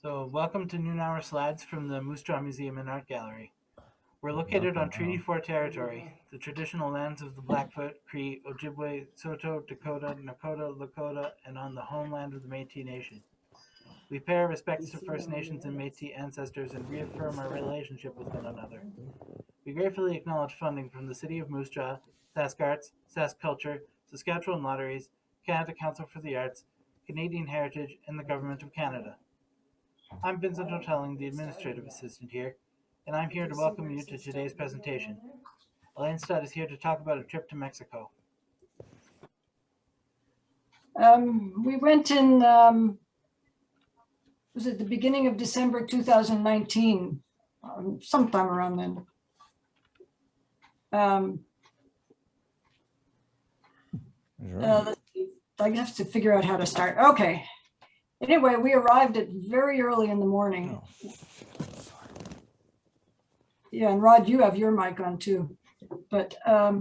So, welcome to noon hour slides from the Mural Museum and Art Gallery. We're located on Treaty 4 territory, the traditional lands of the Blackfoot, Cree, Ojibwe, Saulteaux, Dakota, Nakota, Lakota, and on the homeland of the Métis Nation. We pay our respects to First Nations and Métis ancestors and reaffirm our relationship with one another. We gratefully acknowledge funding from the City of Moose Jaw, Sask Arts, Sask Culture, Saskatchewan Lotteries, Canada Council for the Arts, Canadian Heritage, and the Government of Canada. I'm Vincent O'Telling, the administrative assistant here, and I'm here to welcome you to today's presentation. Elaine Stutt is here to talk about a trip to Mexico. We went in, was it the beginning of December 2019, sometime around then. I have to figure out how to start. Okay. Anyway, we arrived at very early in the morning. Yeah, and Rod, you have your mic on too. But at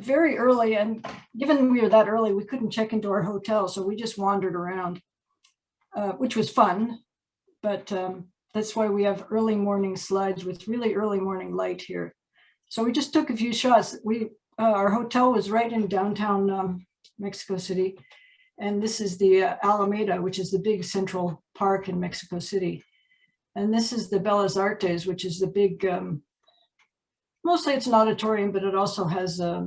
very early, and given we were that early, we couldn't check into our hotel, so we just wandered around, which was fun. But that's why we have early morning slides with really early morning light here. So we just took a few shots. Our hotel was right in downtown Mexico City. And this is the Alameda, which is the big central park in Mexico City. And this is the Bellas Artes, which is the big, mostly it's an auditorium, but it also has, that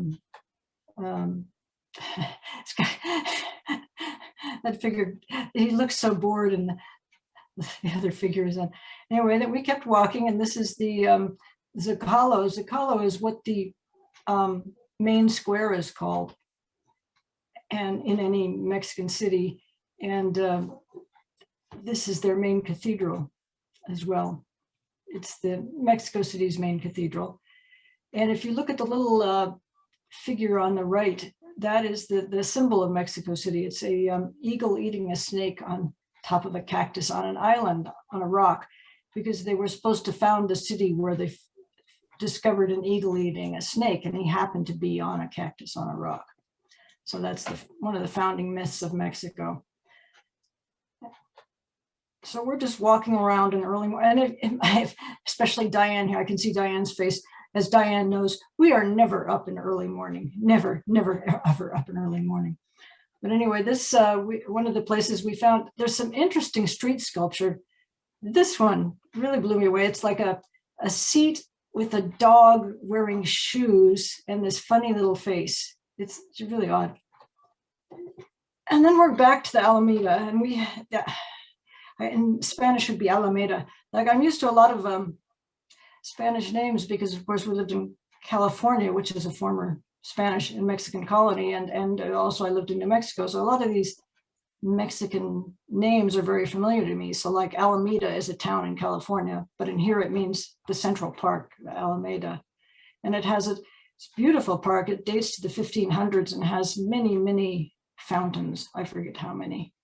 figure, he looks so bored, and the other figure is on. Anyway, then we kept walking, and this is the Zocalo. Zocalo is what the main square is called, and in any Mexican city, and this is their main cathedral as well. It's the Mexico City's main cathedral. And if you look at the little figure on the right, that is the symbol of Mexico City. It's a eagle eating a snake on top of a cactus on an island on a rock, because they were supposed to found a city where they discovered an eagle eating a snake, and he happened to be on a cactus on a rock. So that's one of the founding myths of Mexico. So we're just walking around in early morning, and especially Diane here, I can see Diane's face. As Diane knows, we are never up in early morning, never, ever up in early morning. But anyway, this one of the places we found, there's some interesting street sculpture. This one really blew me away. It's like a seat with a dog wearing shoes and this funny little face. It's really odd. And then we're back to the Alameda, and in Spanish would be Alameda. Like, I'm used to a lot of Spanish names because, of course, we lived in California, which is a former Spanish and Mexican colony, and also I lived in New Mexico. So a lot of these Mexican names are very familiar to me. So like Alameda is a town in California, but in here it means the Central Park, Alameda. And it has it's a beautiful park. It dates to the 1500s and has many, many fountains. I forget how many.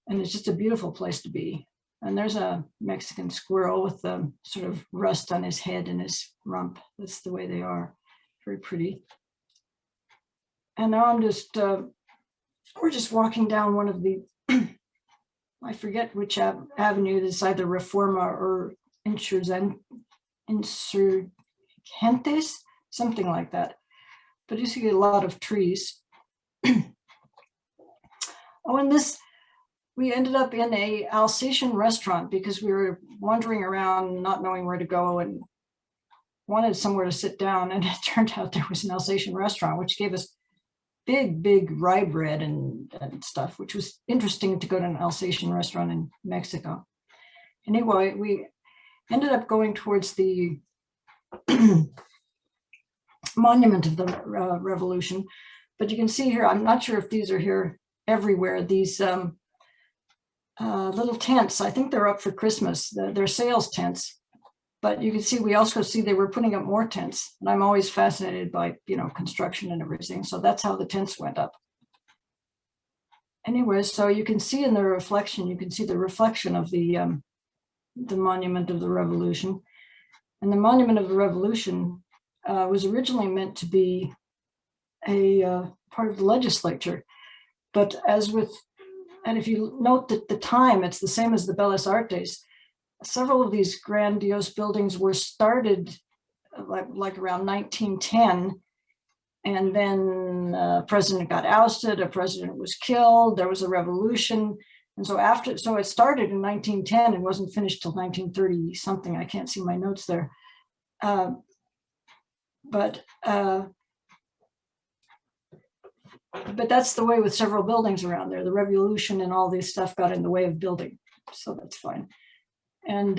And it's just a beautiful place to be. And there's a Mexican squirrel with sort of rust on his head and his rump. That's the way they are. Very pretty. And now I'm just, we're just walking down one of the, I forget which avenue, it's either Reforma or Insurgentes, something like that. But you see a lot of trees. Oh, and we ended up in a Alsatian restaurant because we were wandering around, not knowing where to go, and wanted somewhere to sit down. And it turned out there was an Alsatian restaurant, which gave us big rye bread and stuff, which was interesting to go to an Alsatian restaurant in Mexico. Anyway, we ended up going towards the monument of the revolution. But you can see here, I'm not sure if these are here everywhere, these little tents. I think they're up for Christmas. They're sales tents. But you can see, we also see they were putting up more tents. And I'm always fascinated by, construction and everything. So that's how the tents went up. Anyway, so you can see in the reflection, you can see the reflection of the Monument of the Revolution. And the Monument of the Revolution was originally meant to be a part of the legislature. But as with And if you note that the time, it's the same as the Bellas Artes. Several of these grandiose buildings were started like around 1910. And then a president got ousted, a president was killed, there was a revolution. And so it started in 1910 and wasn't finished till 1930 something. I can't see my notes there. But that's the way with several buildings around there. The revolution and all this stuff got in the way of building. So that's fine. And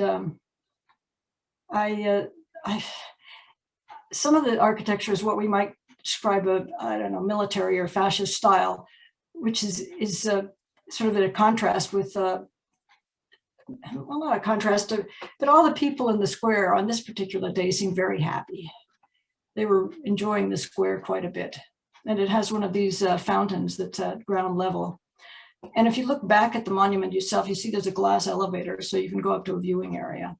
some of the architecture is what we might describe I don't know, military or fascist style, which is sort of a contrast with, well, not a contrast, but all the people in the square on this particular day seemed very happy. They were enjoying the square quite a bit. And it has one of these fountains that's at ground level. And if you look back at the monument yourself, you see there's a glass elevator, so you can go up to a viewing area,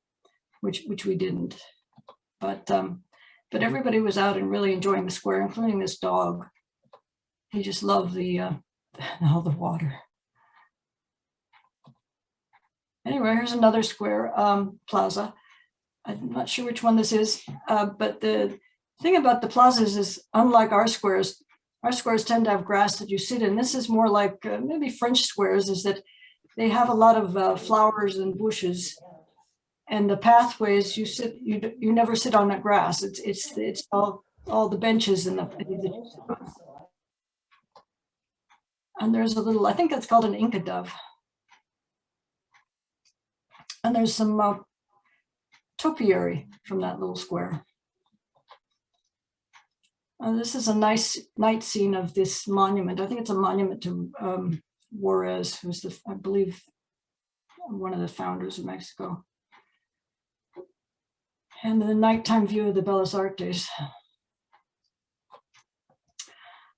which we didn't. But everybody was out and really enjoying the square, including this dog. He just loved all the water. Anyway, here's another square, Plaza. I'm not sure which one this is, but the thing about the plazas is, unlike our squares tend to have grass that you sit in. This is more like maybe French squares, is that they have a lot of flowers and bushes, and the pathways you never sit on that grass. It's all the benches and and there's a little, I think it's called an Inca dove, and there's some topiary from that little square. This is a nice night scene of this monument. I think it's a monument to Juarez, who's I believe, one of the founders of Mexico. And the nighttime view of the Bellas Artes.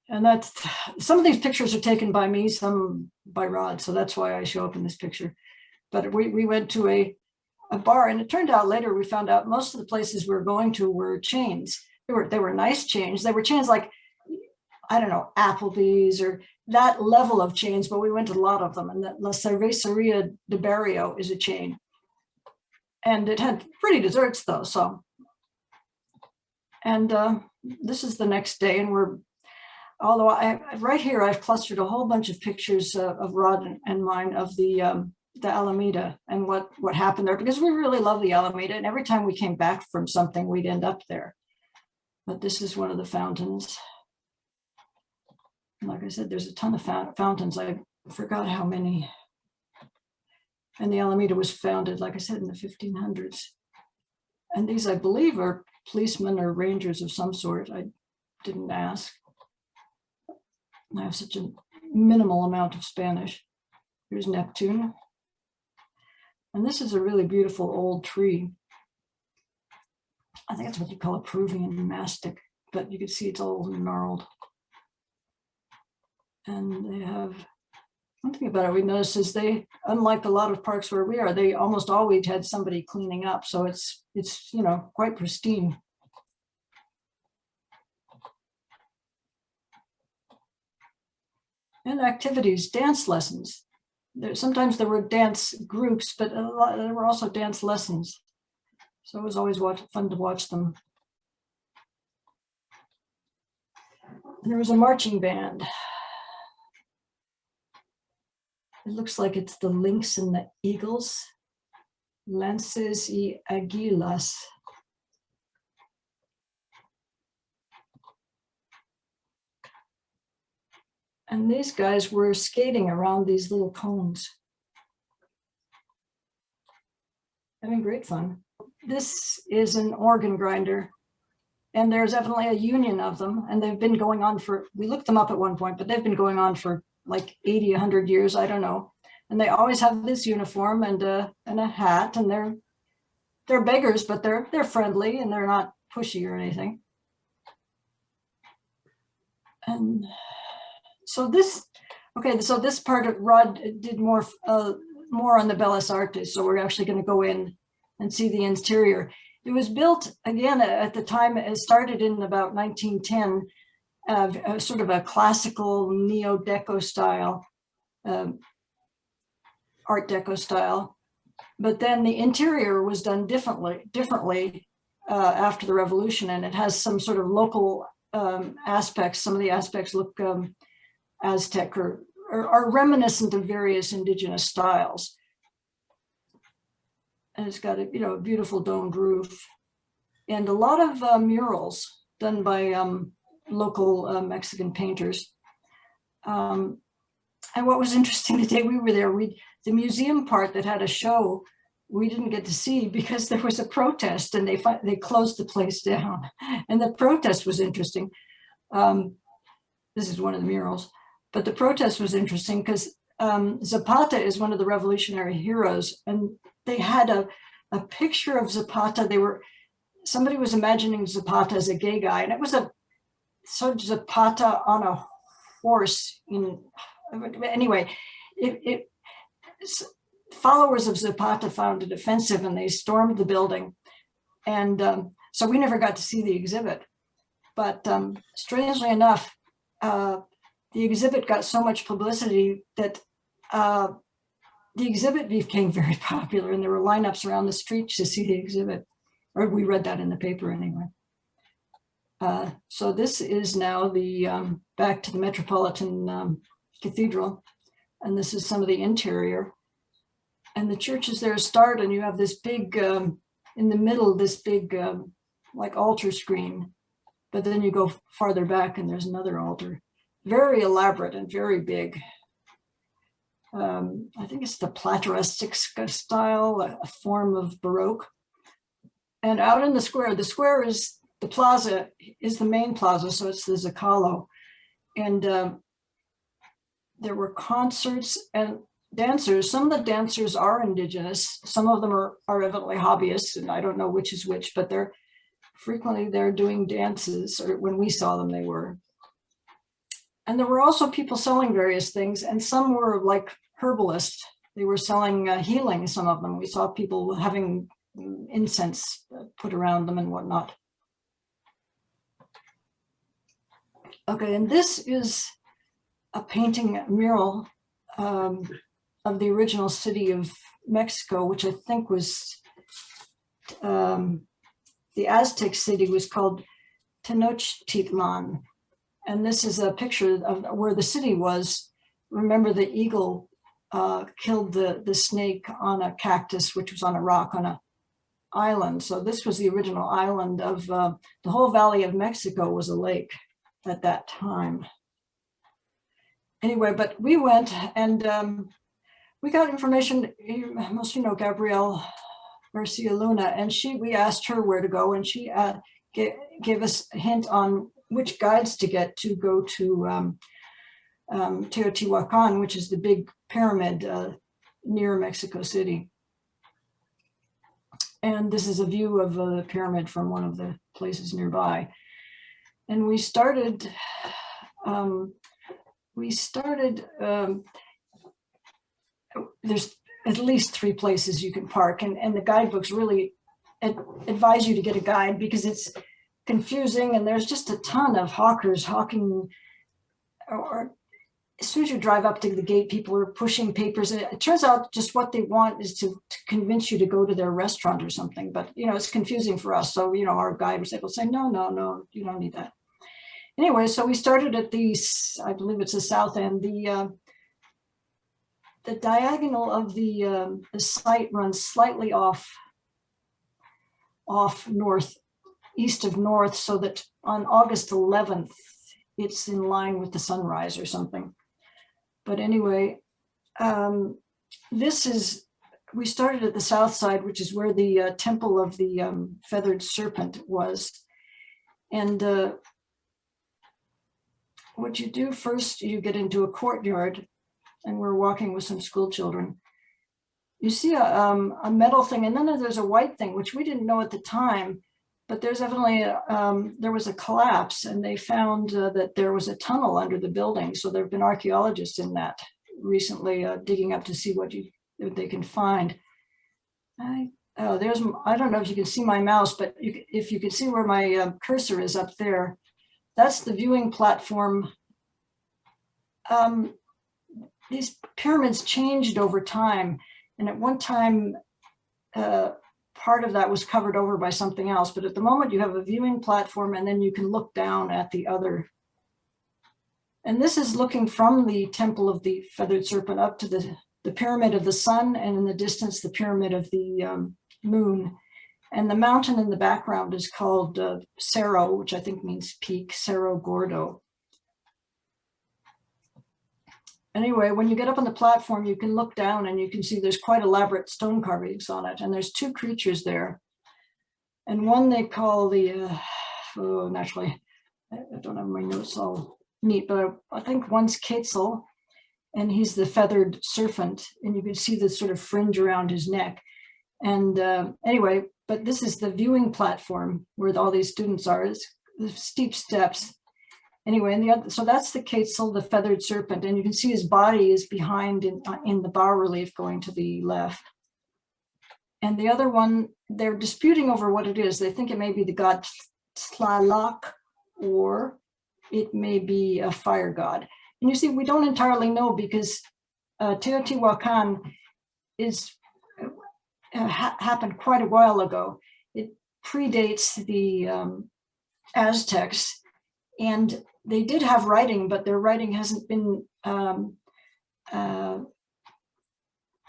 And some of these pictures are taken by me, some by Rod, so that's why I show up in this picture. But we went to a bar, and it turned out later, we found out most of the places we were going to were chains. They were nice chains. They were chains like, I don't know, Applebee's or that level of chains, but we went to a lot of them. And the La Cerveceria de Barrio is a chain. And it had pretty desserts though, so. And this is the next day, and although right here, I've clustered a whole bunch of pictures of Rod and mine of the Alameda and what happened there, because we really love the Alameda, and every time we came back from something, we'd end up there. But this is one of the fountains. Like I said, there's a ton of fountains. I forgot how many. And the Alameda was founded, like I said, in the 1500s. And these, I believe, are policemen or rangers of some sort. I didn't ask. I have such a minimal amount of Spanish. Here's Neptune. And this is a really beautiful old tree. I think that's what you call a Peruvian mastic, but you can see it's old and gnarled. And they have, one thing about it we noticed is unlike a lot of parks where we are, they almost always had somebody cleaning up. So it's quite pristine. And activities, dance lessons. Sometimes there were dance groups, but there were also dance lessons. So it was always fun to watch them. And there was a marching band. It looks like it's the lynx and the eagles. Lances y Aguilas. And these guys were skating around these little cones. Having great fun. This is an organ grinder, and there's definitely a union of them, and they've been going on we looked them up at one point, but they've been going on for like 80, 100 years, I don't know. And they always have this uniform and a hat, and they're beggars, but they're friendly and they're not pushy or anything. And so this part of Rod did more on the Bellas Artes, so we're actually going to go in and see the interior. It was built, again, at the time, it started in about 1910, sort of a classical neo-deco style Art Deco style. But then the interior was done differently after the revolution, and it has some sort of local aspects. Some of the aspects look Aztec or are reminiscent of various indigenous styles. And it's got a beautiful domed roof and a lot of murals done by local Mexican painters. And what was interesting the day we were there, the museum part that had a show, we didn't get to see because there was a protest and they closed the place down. And the protest was interesting. This is one of the murals, but the protest was interesting because Zapata is one of the revolutionary heroes, and they had a picture of Zapata. Somebody was imagining Zapata as a gay guy, and it was so Zapata on a horse. Anyway, followers of Zapata found it offensive, and they stormed the building, and so we never got to see the exhibit. But strangely enough, the exhibit got so much publicity that the exhibit became very popular, and there were lineups around the streets to see the exhibit, or we read that in the paper anyway. So this is now the back to the Metropolitan Cathedral, and this is some of the interior. And the church is there to start, and you have this big, in the middle, this big like altar screen, but then you go farther back and there's another altar. Very elaborate and very big. I think it's the Plateresque style, a form of Baroque. And out in the square is, the plaza is the main plaza, so it's the Zocalo. And there were concerts and dancers. Some of the dancers are indigenous. Some of them are evidently hobbyists, and I don't know which is which, but they're doing dances, or when we saw them, they were. And there were also people selling various things, and some were like herbalists. They were selling healing, some of them. We saw people having incense put around them and whatnot. Okay, and this is a painting, a mural of the original city of Mexico, which I think was, the Aztec city was called Tenochtitlan. And this is a picture of where the city was. Remember, the eagle killed the snake on a cactus, which was on a rock on an island. So this was the original island of the whole Valley of Mexico was a lake at that time. Anyway, but we went and we got information. Most you know Gabrielle Garcia Luna, and we asked her where to go, and she gave us a hint on which guides to get to go to Teotihuacan, which is the big pyramid near Mexico City. And this is a view of the pyramid from one of the places nearby. And we started, there's at least 3 places you can park, and the guidebooks really advise you to get a guide because it's confusing, and there's just a ton of hawkers hawking, or as soon as you drive up to the gate, people are pushing papers. And it turns out just what they want is to convince you to go to their restaurant or something, but it's confusing for us. So, our guide was able to say, no, you don't need that. Anyway, so we started at I believe it's the south end. The diagonal of the site runs slightly off north, east of north, so that on August 11th, it's in line with the sunrise or something. But anyway, we started at the south side, which is where the temple of the feathered serpent was. And what you do first, you get into a courtyard, and we're walking with some school children. You see a metal thing, and then there's a white thing, which we didn't know at the time, but there's evidently, there was a collapse, and they found that there was a tunnel under the building. So there have been archaeologists in that recently digging up to see what they can find. I don't know if you can see my mouse, but if you can see where my cursor is up there, that's the viewing platform. these pyramids changed over time. And at one time, part of that was covered over by something else. But at the moment, you have a viewing platform, and then you can look down at the other. And this is looking from the Temple of the Feathered Serpent up to the Pyramid of the Sun, and in the distance, the Pyramid of the Moon. And the mountain in the background is called Cerro, which I think means peak, Cerro Gordo. Anyway, when you get up on the platform, you can look down and you can see there's quite elaborate stone carvings on it. And there's two creatures there. And one they call the, naturally, I don't have my notes all neat, but I think one's Quetzal, and he's the feathered serpent. And you can see the sort of fringe around his neck. And anyway, but this is the viewing platform where all these students are. It's the steep steps. Anyway, and so that's the Quetzal, the feathered serpent, and you can see his body is behind in the bas relief going to the left. And the other one, they're disputing over what it is. They think it may be the god Tlaloc, or it may be a fire god. And you see, we don't entirely know, because Teotihuacan is happened quite a while ago. It predates the Aztecs, and they did have writing, but their writing hasn't been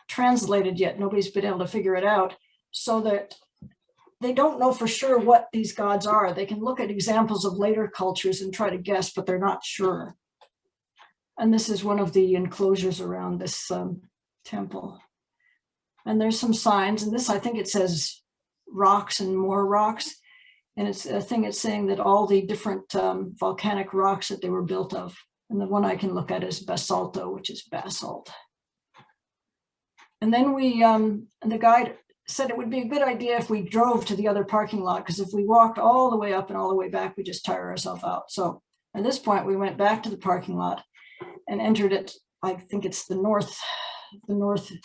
translated yet. Nobody's been able to figure it out, so that they don't know for sure what these gods are. They can look at examples of later cultures and try to guess, but they're not sure. And this is one of the enclosures around this temple. And there's some signs, and this, I think it says rocks and more rocks. And it's a thing, it's saying that all the different volcanic rocks that they were built of. And the one I can look at is basalto, which is basalt. And then the guide said it would be a good idea if we drove to the other parking lot, because if we walked all the way up and all the way back, we just tire ourselves out. So at this point, we went back to the parking lot and entered it. I think it's the north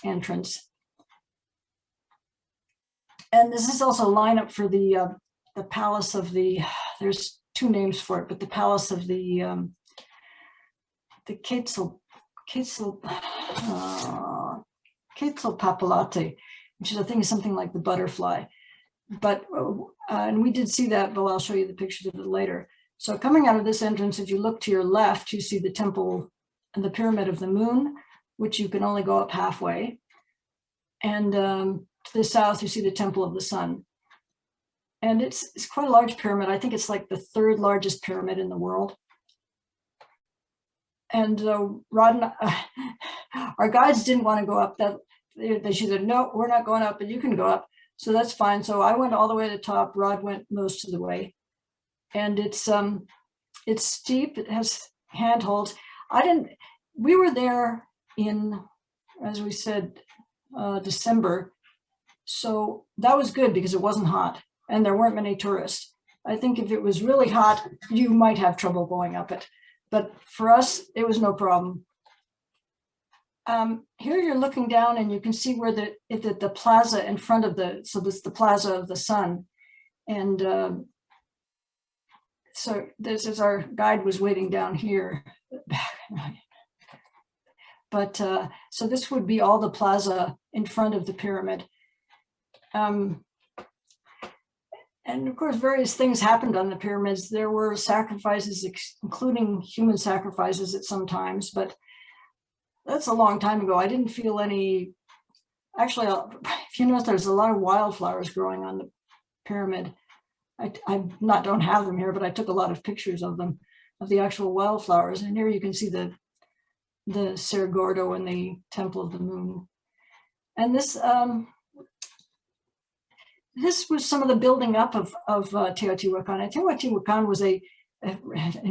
entrance. And this is also a lineup for the palace of the, there's two names for it, but the palace of the Quetzalpopatl, which is, I think, is something like the butterfly. But, and we did see that, but I'll show you the pictures of it later. So coming out of this entrance, if you look to your left, you see the temple and the Pyramid of the Moon, which you can only go up halfway. And to the south, you see the Temple of the Sun. And it's quite a large pyramid. I think it's like the third largest pyramid in the world. And Rod and our guides didn't want to go up. That they said, no, we're not going up, but you can go up. So that's fine. So I went all the way to the top. Rod went most of the way. And it's steep. It has handholds. We were there in, as we said, December. So that was good because it wasn't hot and there weren't many tourists. I think if it was really hot, you might have trouble going up it. But for us, it was no problem. Here you're looking down and you can see where the plaza in front of so this is the Plaza of the Sun. And so this is our guide was waiting down here. But so this would be all the plaza in front of the pyramid. And of course, various things happened on the pyramids. There were sacrifices, including human sacrifices at some times, but that's a long time ago. I didn't feel any, actually, if you notice, there's a lot of wildflowers growing on the pyramid. I don't have them here, but I took a lot of pictures of them, of the actual wildflowers. And here you can see the Cerro Gordo and the Temple of the Moon. And this was some of the building up of Teotihuacan. And Teotihuacan was in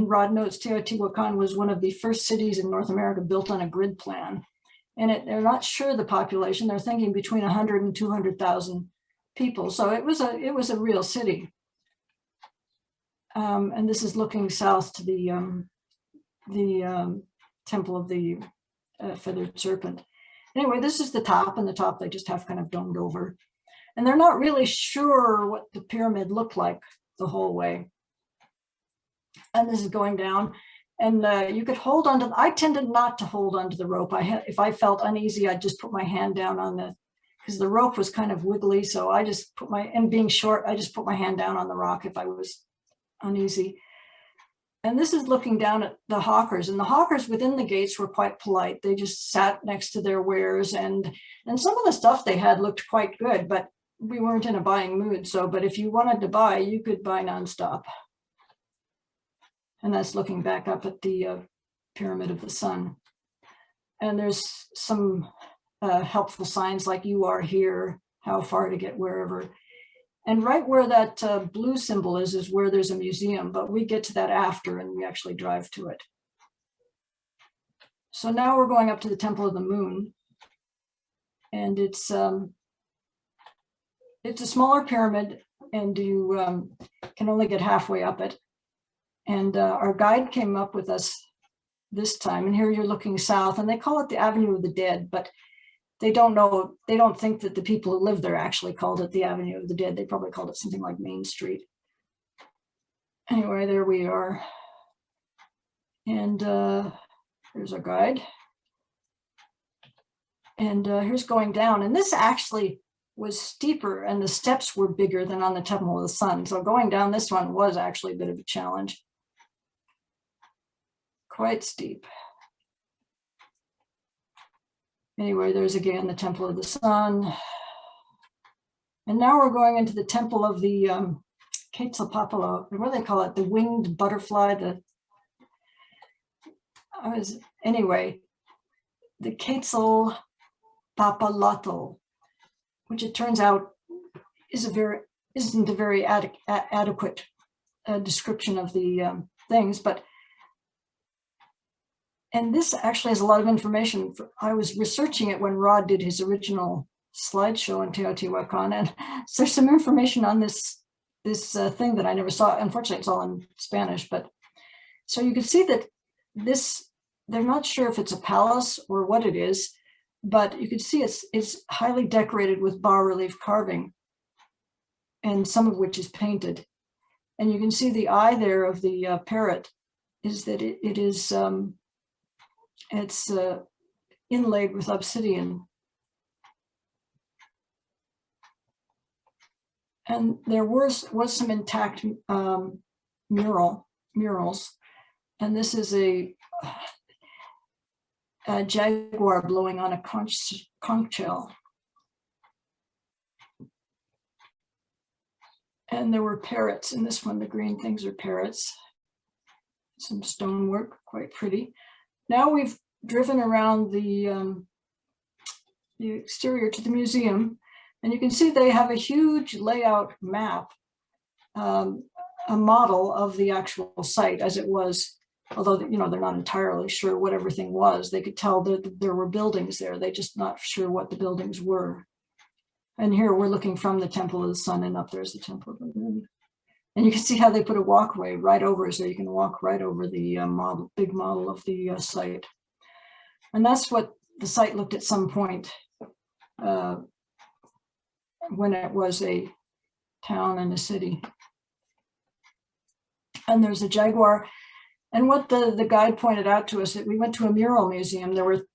Rod notes, Teotihuacan was one of the first cities in North America built on a grid plan. And they're not sure the population. They're thinking between 100 and 200,000 people. So it was a real city. And this is looking south to the Temple of the Feathered Serpent. Anyway, this is the top, and the top they just have kind of domed over. And they're not really sure what the pyramid looked like the whole way. And this is going down. And you could hold onto, I tended not to hold onto the rope. If I felt uneasy, I'd just put my hand down on because the rope was kind of wiggly. So I just and being short, I just put my hand down on the rock if I was uneasy. And this is looking down at the hawkers, and the hawkers within the gates were quite polite. They just sat next to their wares, and some of the stuff they had looked quite good, but we weren't in a buying mood. So, but if you wanted to buy, you could buy nonstop. And that's looking back up at the Pyramid of the Sun. And there's some helpful signs like "you are here," how far to get wherever. And right where that blue symbol is where there's a museum, but we get to that after and we actually drive to it. So now we're going up to the Temple of the Moon. And it's a smaller pyramid, and you can only get halfway up it. And our guide came up with us this time, and here you're looking south, and they call it the Avenue of the Dead, but they don't think that the people who live there actually called it the Avenue of the Dead. They probably called it something like Main Street. Anyway, there we are. And here's our guide. And here's going down. And this actually was steeper, and the steps were bigger than on the Temple of the Sun. So going down this one was actually a bit of a challenge. Quite steep. Anyway, there's again the Temple of the Sun. And now we're going into the Temple of the Quetzal, what do they call it? The winged butterfly. Anyway, the Quetzal, which it turns out isn't a very adequate description of the things, and this actually has a lot of information. I was researching it when Rod did his original slideshow on Teotihuacan, and so there's some information on this thing that I never saw. Unfortunately, it's all in Spanish, but so you can see that they're not sure if it's a palace or what it is, but you can see it's highly decorated with bas-relief carving, and some of which is painted. And you can see the eye there of the parrot is that it's inlaid with obsidian. And there was some intact murals. And this is a jaguar blowing on a conch shell. And there were parrots in this one. The green things are parrots. Some stonework, quite pretty. Now we've driven around the exterior to the museum, and you can see they have a huge layout map, a model of the actual site as it was, although they're not entirely sure what everything was. They could tell that there were buildings there. They're just not sure what the buildings were. And here we're looking from the Temple of the Sun, and up there's the Temple of the Moon. And you can see how they put a walkway right over, so you can walk right over the big model of the site. And that's what the site looked at some point when it was a town and a city. And there's a jaguar. And what the guide pointed out to us, that we went to a mural museum. There were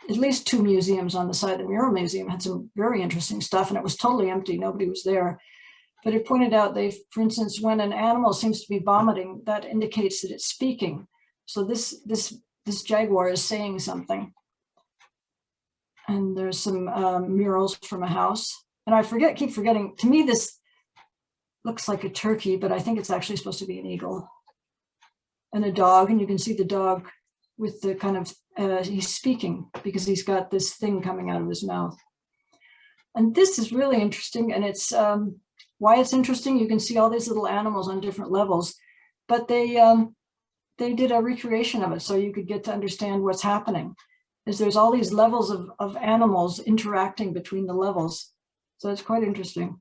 at least 2 museums on the side. The Mural Museum had some very interesting stuff, and it was totally empty. Nobody was there. But it pointed out for instance, when an animal seems to be vomiting, that indicates that it's speaking. So this jaguar is saying something. And there's some murals from a house. And I keep forgetting, to me, this looks like a turkey, but I think it's actually supposed to be an eagle. And a dog, and you can see the dog with the kind of, he's speaking because he's got this thing coming out of his mouth. And this is really interesting, and it's, why it's interesting, you can see all these little animals on different levels, but they did a recreation of it so you could get to understand what's happening. There's all these levels of animals interacting between the levels. So it's quite interesting.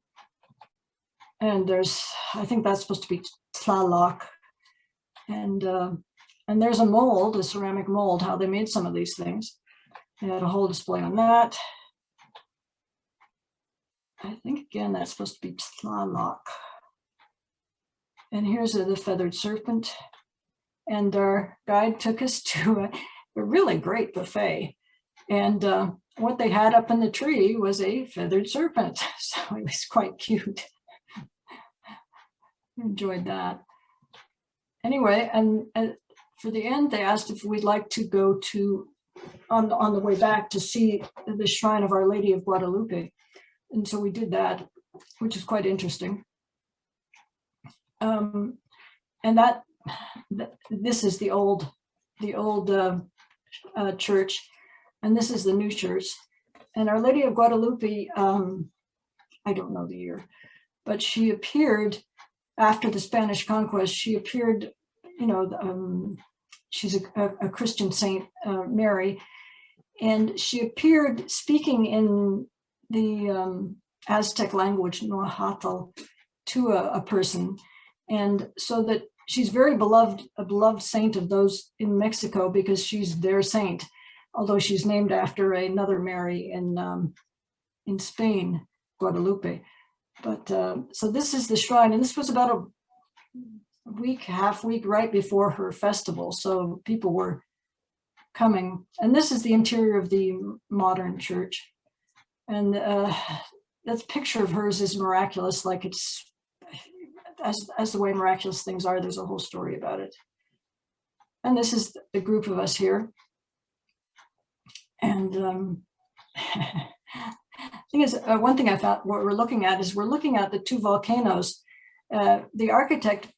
And I think that's supposed to be Tlaloc. And there's a mold, a ceramic mold, how they made some of these things. They had a whole display on that. I think, again, that's supposed to be Tlaloc. And here's the feathered serpent. And our guide took us to a really great buffet. And what they had up in the tree was a feathered serpent. So it was quite cute. Enjoyed that. Anyway, and for the end, they asked if we'd like to go to, on the way back, to see the shrine of Our Lady of Guadalupe. And so we did that, which is quite interesting. And this is the old church, and this is the new church. And Our Lady of Guadalupe, I don't know the year, but she appeared after the Spanish conquest. She appeared, she's a Christian saint, Mary, and she appeared speaking in the Aztec language, Nahuatl, to a person. And so that she's very beloved, a beloved saint of those in Mexico, because she's their saint, although she's named after another Mary in Spain, Guadalupe. But so this is the shrine, and this was about a half week right before her festival. So people were coming, and this is the interior of the modern church. And that picture of hers is miraculous, like it's, as the way miraculous things are, there's a whole story about it. And this is the group of us here. And thing is, one thing I found, what we're looking at the two volcanoes. The architect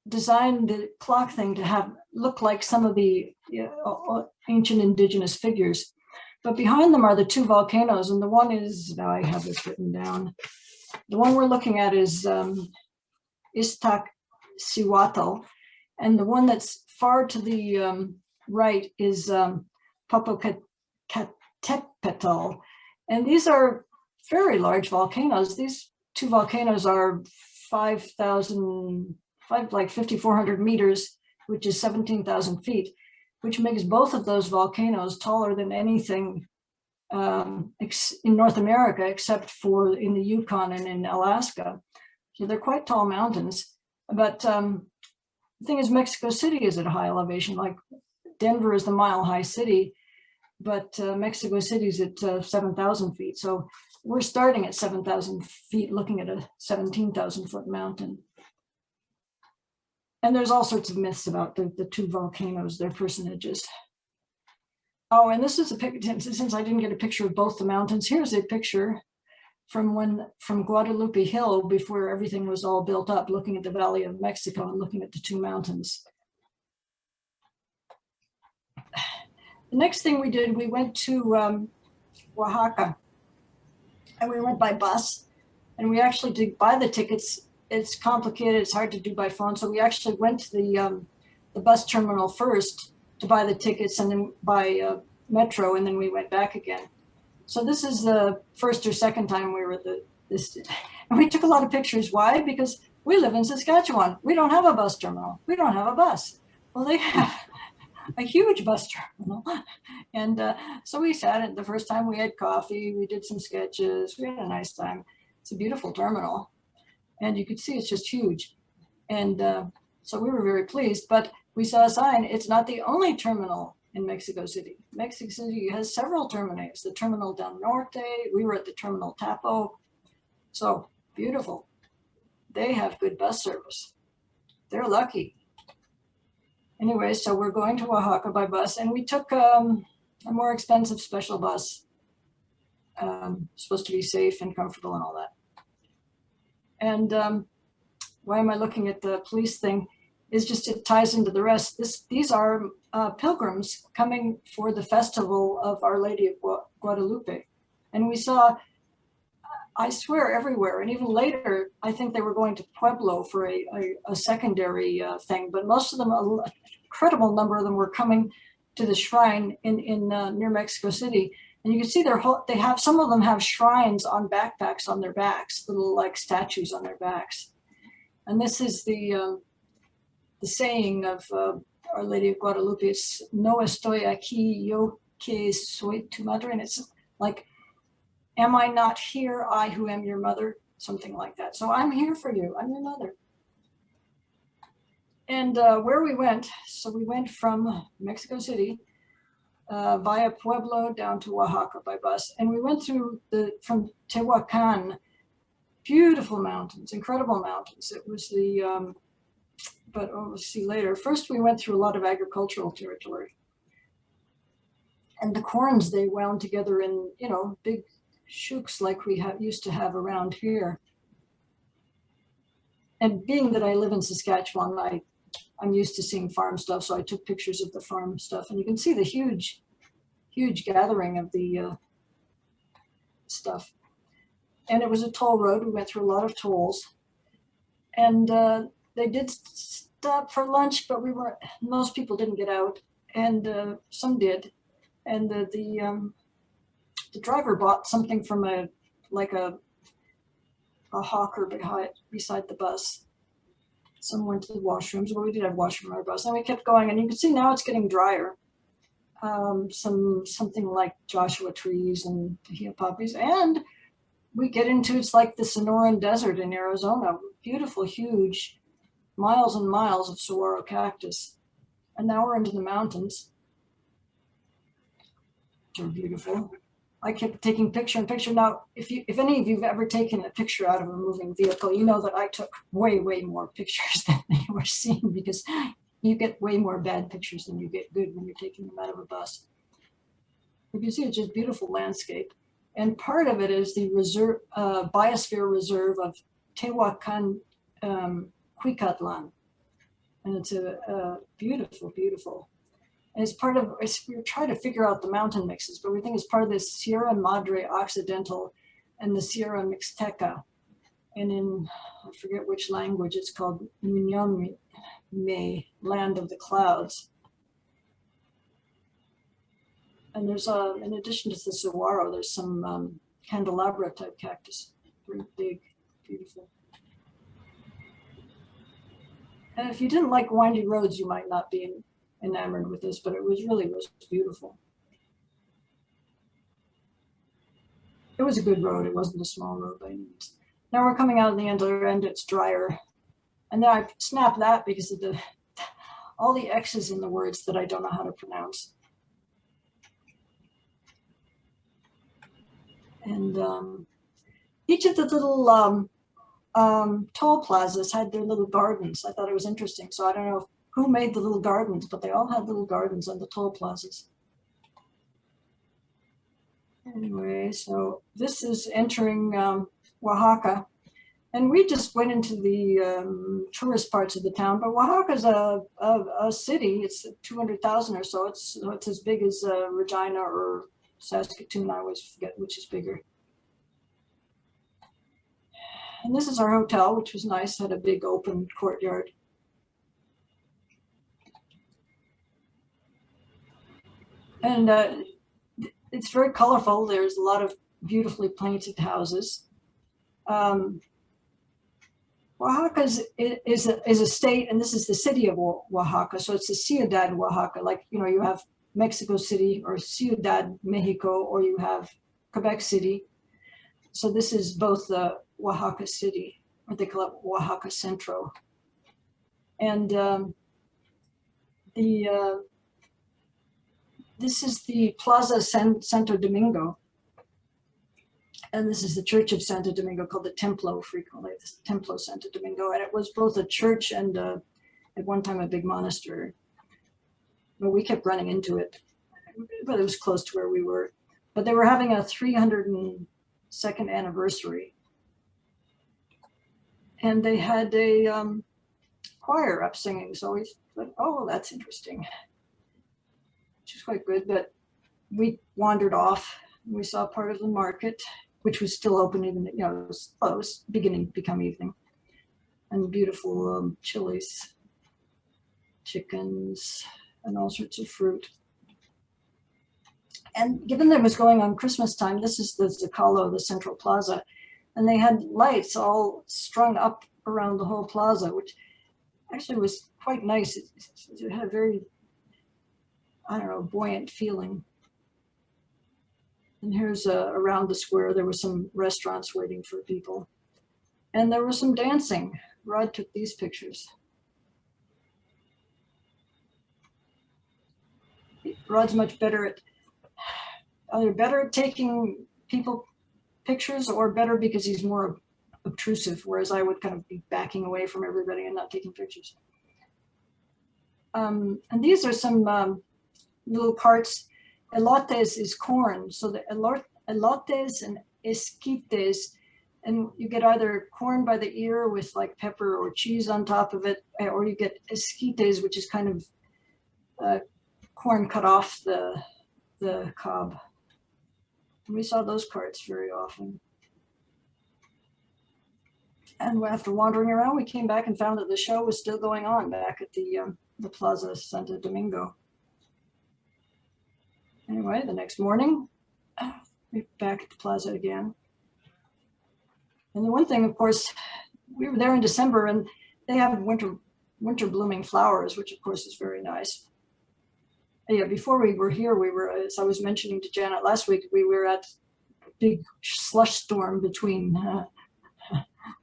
designed the clock thing to look like some of the ancient indigenous figures. But behind them are the two volcanoes, and the one is, now I have this written down, the one we're looking at is Iztaccíhuatl, and the one that's far to the right is Popocatépetl. And these are very large volcanoes. These two volcanoes are 5,400 meters, which is 17,000 feet, which makes both of those volcanoes taller than anything in North America, except for in the Yukon and in Alaska. So they're quite tall mountains. But the thing is, Mexico City is at a high elevation. Like Denver is the mile-high city, but Mexico City is at 7,000 feet. So we're starting at 7,000 feet, looking at a 17,000 foot mountain. And there's all sorts of myths about the two volcanoes, their personages. Oh, and this is a picture, since I didn't get a picture of both the mountains, here's a picture from Guadalupe Hill, before everything was all built up, looking at the Valley of Mexico and looking at the two mountains. The next thing we did, we went to Oaxaca, and we went by bus, and we actually did buy the tickets. It's complicated, it's hard to do by phone. So we actually went to the bus terminal first to buy the tickets, and then by metro, and then we went back again. So this is the first or second time we were at this, and we took a lot of pictures. Why? Because we live in Saskatchewan. We don't have a bus terminal. We don't have a bus. Well, they have a huge bus terminal. And so we sat in. The first time we had coffee, we did some sketches, we had a nice time. It's a beautiful terminal. And you could see it's just huge. And so we were very pleased, but we saw a sign, it's not the only terminal in Mexico City. Mexico City has several terminals. The Terminal del Norte, we were at the Terminal Tapo. So beautiful. They have good bus service. They're lucky. Anyway, so we're going to Oaxaca by bus, and we took a more expensive special bus, supposed to be safe and comfortable and all that. And why am I looking at the police thing? Is just it ties into the rest. These are pilgrims coming for the festival of Our Lady of Guadalupe. And we saw, I swear, everywhere. And even later, I think they were going to Pueblo for a secondary thing. But most of them, an incredible number of them, were coming to the shrine in near Mexico City. And you can see some of them have shrines on backpacks on their backs, little like statues on their backs. And this is the saying of Our Lady of Guadalupe. It's "No estoy aquí, yo que soy tu madre," and it's like, "Am I not here, I who am your mother?" Something like that. So I'm here for you. I'm your mother. And where we went, so we went from Mexico City via Pueblo down to Oaxaca by bus. And we went through from Teotihuacan, beautiful mountains, incredible mountains. It was but we'll see later. First, we went through a lot of agricultural territory. And the corns, they wound together in, big shooks like we used to have around here. And being that I live in Saskatchewan, I'm used to seeing farm stuff, so I took pictures of the farm stuff. And you can see the huge gathering of the stuff. And it was a toll road. We went through a lot of tolls. And they did stop for lunch, but most people didn't get out. And some did. And the driver bought something from a hawker beside the bus. Some went to the washrooms, but we did have washroom on our bus. And we kept going, and you can see now it's getting drier. Something like Joshua trees and Tahia poppies. And we get into, it's like the Sonoran Desert in Arizona. Beautiful, huge, miles and miles of saguaro cactus. And now we're into the mountains. They're beautiful. I kept taking picture and picture. Now, if any of you have ever taken a picture out of a moving vehicle, you know that I took way more pictures than they were seen, because you get way more bad pictures than you get good when you're taking them out of a bus. You can see it's just beautiful landscape. And part of it is the biosphere reserve of Teotihuacan Quetzal. And it's a beautiful, beautiful. And it's part of, we're trying to figure out the mountain mixes, but we think it's part of the Sierra Madre Occidental and the Sierra Mixteca. And in, I forget which language, it's called Munyome, Land of the Clouds. And there's, in addition to the saguaro, there's some candelabra type cactus, very big, beautiful. And if you didn't like windy roads, you might not be enamored with this, but it was beautiful. It was a good road. It wasn't a small road by any means. Now we're coming out of the other end, it's drier. And then I snapped that because of all the X's in the words that I don't know how to pronounce. And each of the little toll plazas had their little gardens. I thought it was interesting. So I don't know who made the little gardens, but they all had little gardens on the toll plazas. Anyway, so this is entering Oaxaca. And we just went into the tourist parts of the town, but Oaxaca's a city. It's 200,000 or so. It's as big as Regina or Saskatoon. I always forget which is bigger. And this is our hotel, which was nice. Had a big open courtyard. And it's very colorful. There's a lot of beautifully painted houses. Oaxaca is a state, and this is the city of Oaxaca. So it's the Ciudad Oaxaca. Like, you have Mexico City or Ciudad Mexico, or you have Quebec City. So this is both the Oaxaca City, or they call it Oaxaca Centro. And this is the Plaza Santo Domingo. And this is the Church of Santo Domingo, called the Templo, frequently, the Templo Santo Domingo. And it was both a church and at one time a big monastery. But we kept running into it, but it was close to where we were. But they were having a 302nd anniversary. And they had a choir up singing. So we thought, oh, that's interesting. Which is quite good, but we wandered off. We saw part of the market, which was still open, even, it was closed, beginning to become evening. And beautiful chilies, chickens, and all sorts of fruit. And given that it was going on Christmas time, this is the Zocalo, the central plaza, and they had lights all strung up around the whole plaza, which actually was quite nice. It had a very, buoyant feeling. And here's around the square, there were some restaurants waiting for people. And there was some dancing. Rod took these pictures. Rod's much better at, either better at taking pictures or better because he's more obtrusive, whereas I would kind of be backing away from everybody and not taking pictures. And these are some little carts. Elotes is corn, so the elotes and esquites, and you get either corn by the ear with like pepper or cheese on top of it, or you get esquites, which is kind of corn cut off the cob. And we saw those carts very often. And after wandering around, we came back and found that the show was still going on back at the Plaza Santo Domingo. Anyway, the next morning, we're back at the plaza again. And the one thing, of course, we were there in December and they have winter blooming flowers, which of course is very nice. And yeah, before we were here, we were, as I was mentioning to Janet last week, we were at a big slush storm between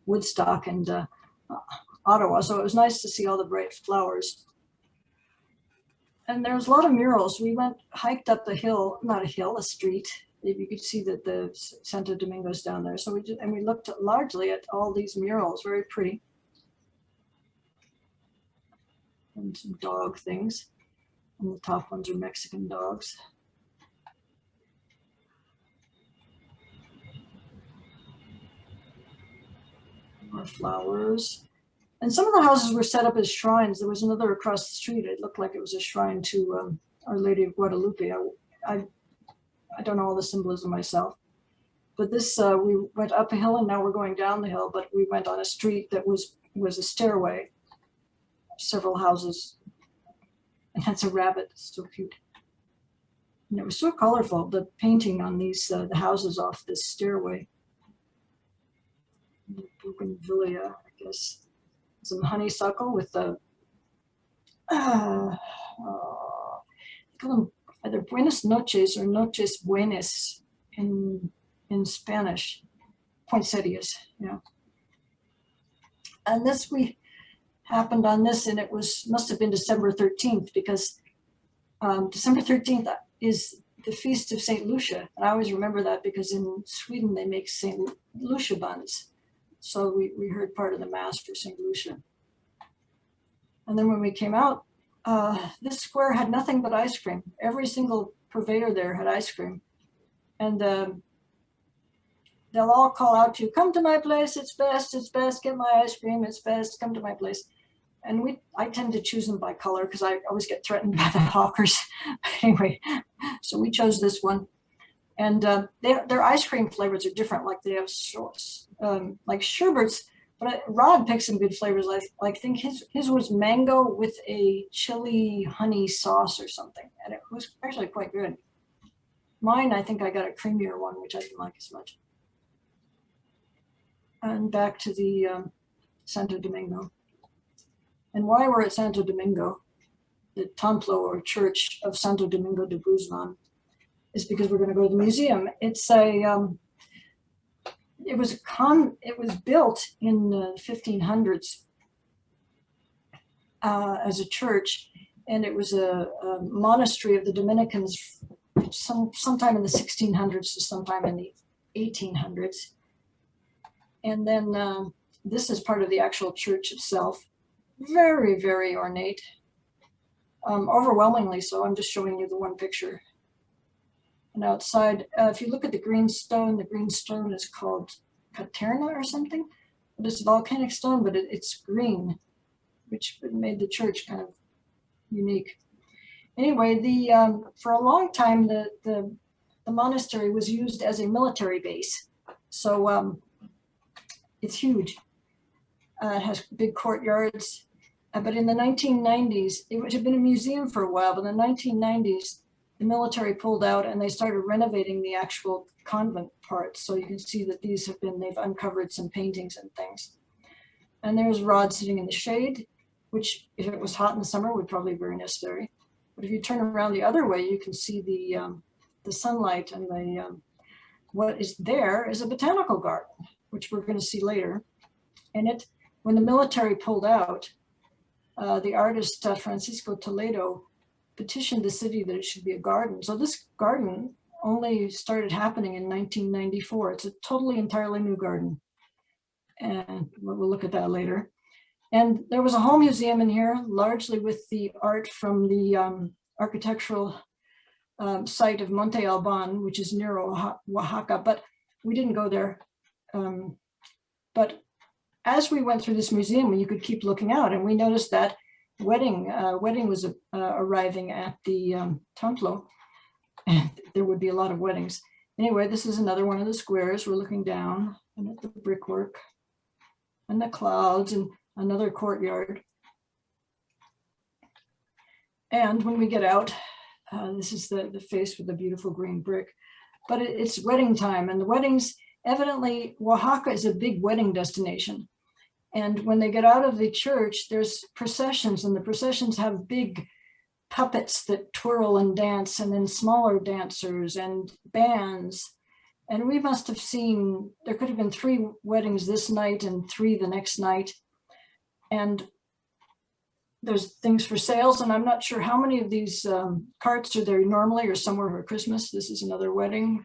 Woodstock and Ottawa. So it was nice to see all the bright flowers. And there was a lot of murals. We hiked up the hill, not a hill, a street. You could see that the Santo Domingo's down there. So we looked largely at all these murals, very pretty. And some dog things. And the top ones are Mexican dogs. More flowers. And some of the houses were set up as shrines. There was another across the street. It looked like it was a shrine to Our Lady of Guadalupe. I don't know all the symbolism myself. But this, we went up a hill and now we're going down the hill, but we went on a street that was a stairway, several houses. And that's a rabbit, it's so cute. And it was so colorful, the painting on these, the houses off this stairway. Bougainvillea, I guess. Some honeysuckle with the call them either Buenas noches or Noches Buenas in Spanish. Poinsettias, yeah. And this happened on this, and it must have been December 13th because December 13th is the feast of Saint Lucia. And I always remember that because in Sweden they make Saint Lucia buns. So we heard part of the mass for St. Lucia. And then when we came out, this square had nothing but ice cream. Every single purveyor there had ice cream. And they'll all call out to you, come to my place, it's best, get my ice cream, it's best, come to my place. And I tend to choose them by color because I always get threatened by the hawkers. Anyway, so we chose this one. And their ice cream flavors are different. Like they have like sherbets, but Rod picked some good flavors. I think his was mango with a chili honey sauce or something, and it was actually quite good. Mine, I think I got a creamier one, which I didn't like as much. And back to the Santo Domingo. And why we're at Santo Domingo, the Templo or Church of Santo Domingo de Guzman, is because we're going to go to the museum. It's it was built in the 1500s as a church, and it was a monastery of the Dominicans sometime in the 1600s to sometime in the 1800s. And then this is part of the actual church itself. Very, very ornate, overwhelmingly so. I'm just showing you the one picture. And outside, if you look at the green stone is called Caterna or something. But it's volcanic stone, but it's green, which made the church kind of unique. Anyway, for a long time, the monastery was used as a military base. So it's huge. It has big courtyards. But in the 1990s, it had been a museum for a while, but in the 1990s, the military pulled out and they started renovating the actual convent parts. So you can see that they've uncovered some paintings and things. And there's Rod sitting in the shade, which if it was hot in the summer would probably be very necessary. But if you turn around the other way, you can see the sunlight, and what is there is a botanical garden, which we're going to see later. And when the military pulled out, the artist Francisco Toledo petitioned the city that it should be a garden. So this garden only started happening in 1994. It's a totally, entirely new garden. And we'll look at that later. And there was a whole museum in here, largely with the art from the architectural site of Monte Alban, which is near Oaxaca, but we didn't go there. But as we went through this museum, you could keep looking out, and we noticed that wedding was arriving at the Templo, and there would be a lot of weddings. Anyway, this is another one of the squares. We're looking down and at the brickwork and the clouds and another courtyard. And when we get out, this is the face with the beautiful green brick, but it's wedding time, and the weddings, evidently Oaxaca is a big wedding destination. And when they get out of the church, there's processions, and the processions have big puppets that twirl and dance, and then smaller dancers and bands. And we must have seen, there could have been 3 weddings this night and 3 the next night. And there's things for sales, and I'm not sure how many of these carts are there normally or somewhere for Christmas. This is another wedding.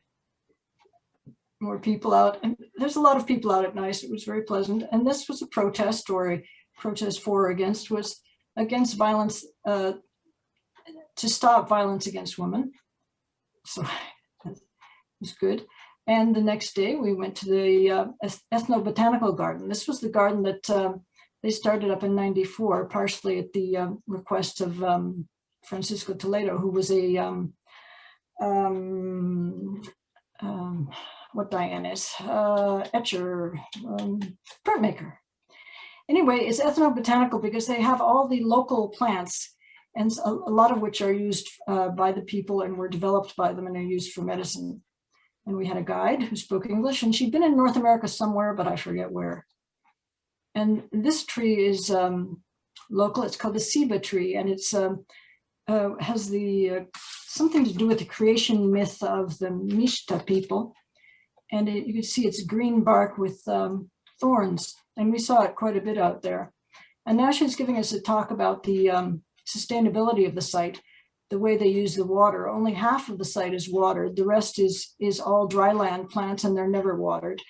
More people out, and there's a lot of people out at night. It was very pleasant. And this was a protest, or a protest for or against, was against violence, to stop violence against women. So it was good. And the next day we went to the Ethno Botanical Garden. This was the garden that they started up in '94, partially at the request of Francisco Toledo, who was a what Diane is, etcher, printmaker. Anyway, it's ethnobotanical because they have all the local plants, and a lot of which are used by the people and were developed by them and are used for medicine. And we had a guide who spoke English, and she'd been in North America somewhere, but I forget where. And this tree is local. It's called the Ceiba tree, and it's has the something to do with the creation myth of the Mixta people. And you can see it's green bark with thorns, and we saw it quite a bit out there. And now she's giving us a talk about the sustainability of the site, the way they use the water. Only half of the site is watered. The rest is all dry land plants, and they're never watered.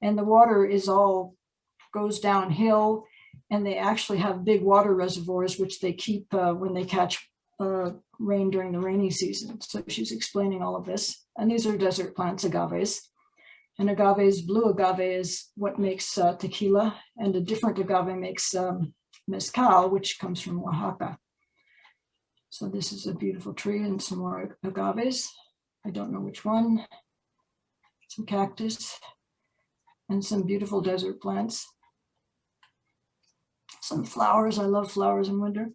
And the water is all goes downhill, and they actually have big water reservoirs, which they keep when they catch rain during the rainy season. So she's explaining all of this. And these are desert plants, agaves. And agaves, blue agave is what makes tequila, and a different agave makes mezcal, which comes from Oaxaca. So this is a beautiful tree, and some more agaves. I don't know which one. Some cactus and some beautiful desert plants. Some flowers. I love flowers in winter.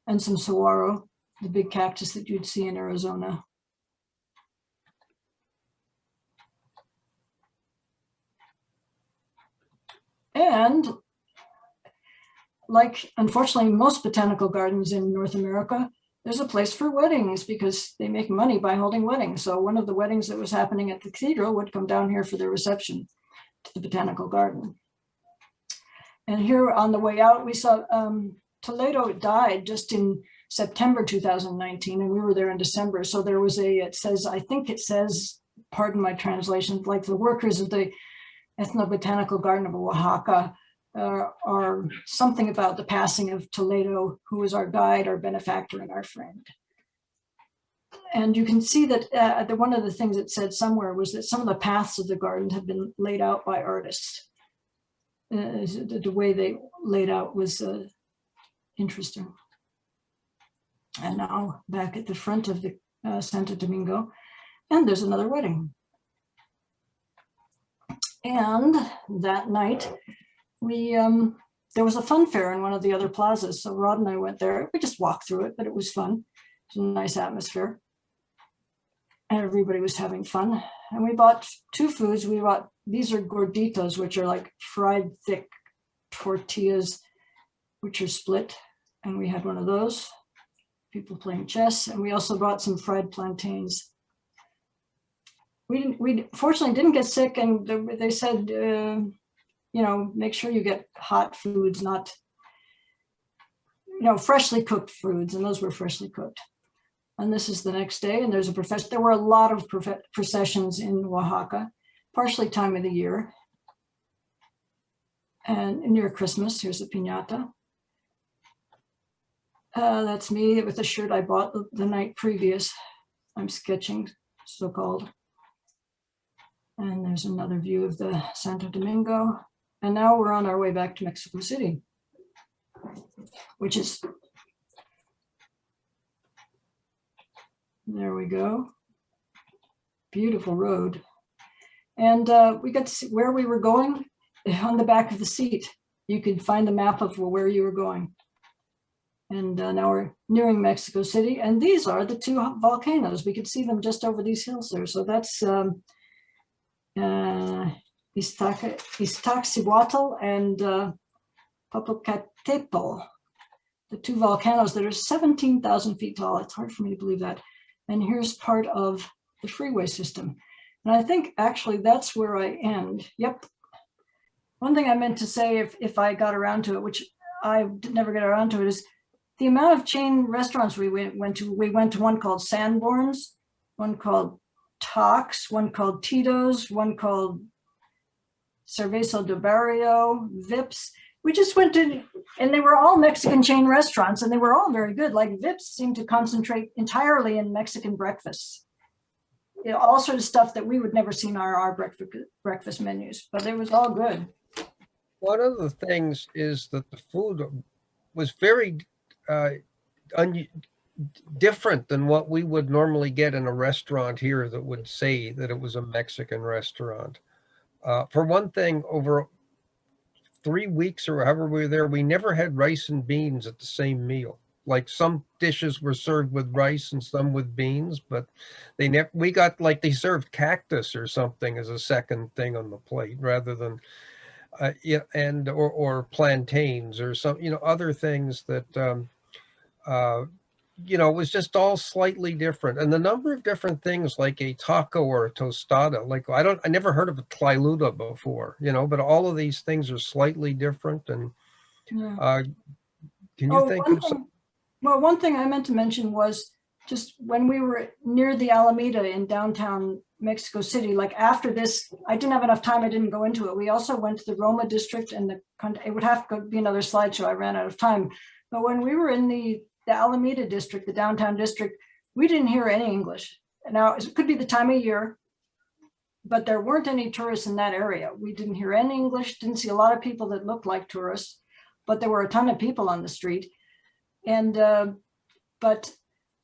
And some saguaro, the big cactus that you'd see in Arizona. And like, unfortunately, most botanical gardens in North America, there's a place for weddings because they make money by holding weddings. So one of the weddings that was happening at the cathedral would come down here for their reception to the Botanical Garden. And here on the way out, we saw Toledo died just in September 2019, and we were there in December. So there was it says, I think it says, pardon my translation, like the workers of the Ethnobotanical Garden of Oaxaca are something about the passing of Toledo, who was our guide, our benefactor, and our friend. And you can see that one of the things it said somewhere was that some of the paths of the garden had been laid out by artists. The way they laid out was interesting. And now back at the front of the Santo Domingo, and there's another wedding. And that night, there was a fun fair in one of the other plazas. So Rod and I went there. We just walked through it, but it was fun. It was a nice atmosphere. And everybody was having fun. And we bought 2 foods. These are gorditos, which are like fried thick tortillas, which are split. And we had one of those. People playing chess. And we also bought some fried plantains. We fortunately didn't get sick, and they said, make sure you get hot foods, not, freshly cooked foods, and those were freshly cooked. And this is the next day, and there's a procession. There were a lot of processions in Oaxaca, partially time of the year. And near Christmas, here's the piñata. That's me with the shirt I bought the night previous. I'm sketching, so-called. And there's another view of the Santo Domingo. And now we're on our way back to Mexico City, which is, there we go. Beautiful road. And we got to see where we were going on the back of the seat. You could find the map of where you were going. And now we're nearing Mexico City. And these are the two volcanoes. We could see them just over these hills there. So that's Iztaccíhuatl and Popocatépetl, the two volcanoes that are 17,000 feet tall. It's hard for me to believe that. And here's part of the freeway system. And I think actually that's where I end. Yep. One thing I meant to say, if I got around to it, which I never got around to it, is the amount of chain restaurants we went to. We went to one called Sanborn's, one called Tox, one called Tito's, one called Cerveza de Barrio, Vips. We just went to, and they were all Mexican chain restaurants, and they were all very good. Like Vips seemed to concentrate entirely in Mexican breakfasts. You know, all sorts of stuff that we would never see in our breakfast menus, but it was all good. One of the things is that the food was very different than what we would normally get in a restaurant here that would say that it was a Mexican restaurant. For one thing, over 3 weeks or however we were there, we never had rice and beans at the same meal. Like some dishes were served with rice and some with beans, but they never, we got like they served cactus or something as a second thing on the plate rather than, yeah, and or plantains or some, other things that, it was just all slightly different. And the number of different things like a taco or a tostada, like I never heard of a tlayuda before, but all of these things are slightly different. And Yeah. can you think of some? Well, one thing I meant to mention was just when we were near the Alameda in downtown Mexico City, like after this, I didn't have enough time. I didn't go into it. We also went to the Roma district, and it would have to be another slideshow. I ran out of time. But when we were in the Alameda district, the downtown district, we didn't hear any English. Now, it could be the time of year, but there weren't any tourists in that area. We didn't hear any English, didn't see a lot of people that looked like tourists, but there were a ton of people on the street. And, but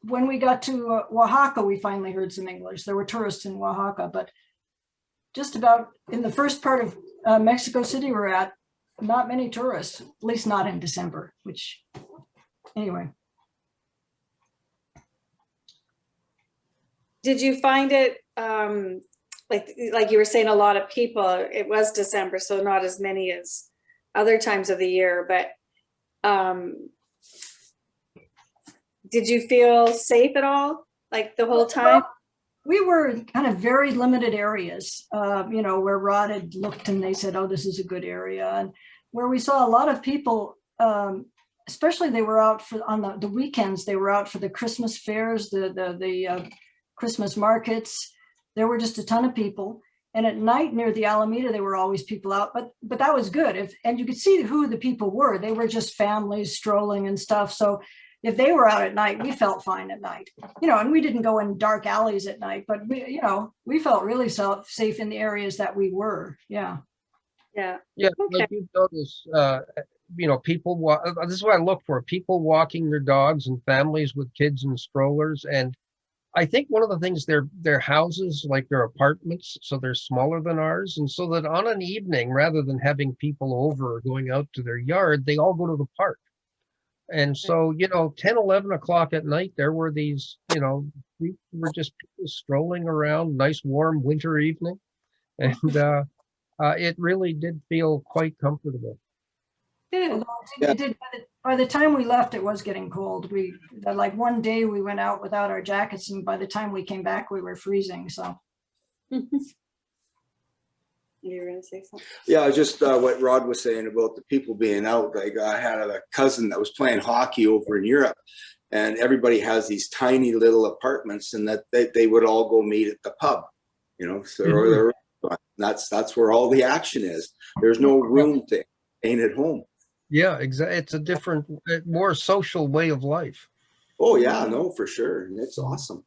when we got to Oaxaca, we finally heard some English. There were tourists in Oaxaca, but just about in the first part of Mexico City we're at, not many tourists, at least not in December, which, anyway. Did you find it, like you were saying, a lot of people? It was December, so not as many as other times of the year, but did you feel safe at all, like the whole time? Well, we were in kind of very limited areas, where Rod had looked and they said, oh, this is a good area. And where we saw a lot of people, especially they were out on the weekends, they were out for the Christmas fairs, the Christmas markets. There were just a ton of people. And at night near the Alameda, there were always people out, but that was good. And you could see who the people were. They were just families strolling and stuff. So if they were out at night, we felt fine at night, and we didn't go in dark alleys at night, but we felt really safe in the areas that we were. Yeah. Yeah. Yeah. Okay. Like you notice, people this is what I look for, people walking their dogs and families with kids and strollers. And I think one of the things, their houses, like their apartments, so they're smaller than ours. And so that on an evening, rather than having people over or going out to their yard, they all go to the park. And so, 10, 11 o'clock at night, there were these, we were just people strolling around, nice warm winter evening. And it really did feel quite comfortable. Good. It did, by the time we left, it was getting cold. Like one day we went out without our jackets, and by the time we came back, we were freezing. So. You were going to say something? Yeah, just what Rod was saying about the people being out. Like I had a cousin that was playing hockey over in Europe, and everybody has these tiny little apartments, and that they would all go meet at the pub, you know. So that's where all the action is. There's no room to ain't at home. Yeah, exactly. It's a different, more social way of life. Oh yeah, no, for sure. And it's awesome.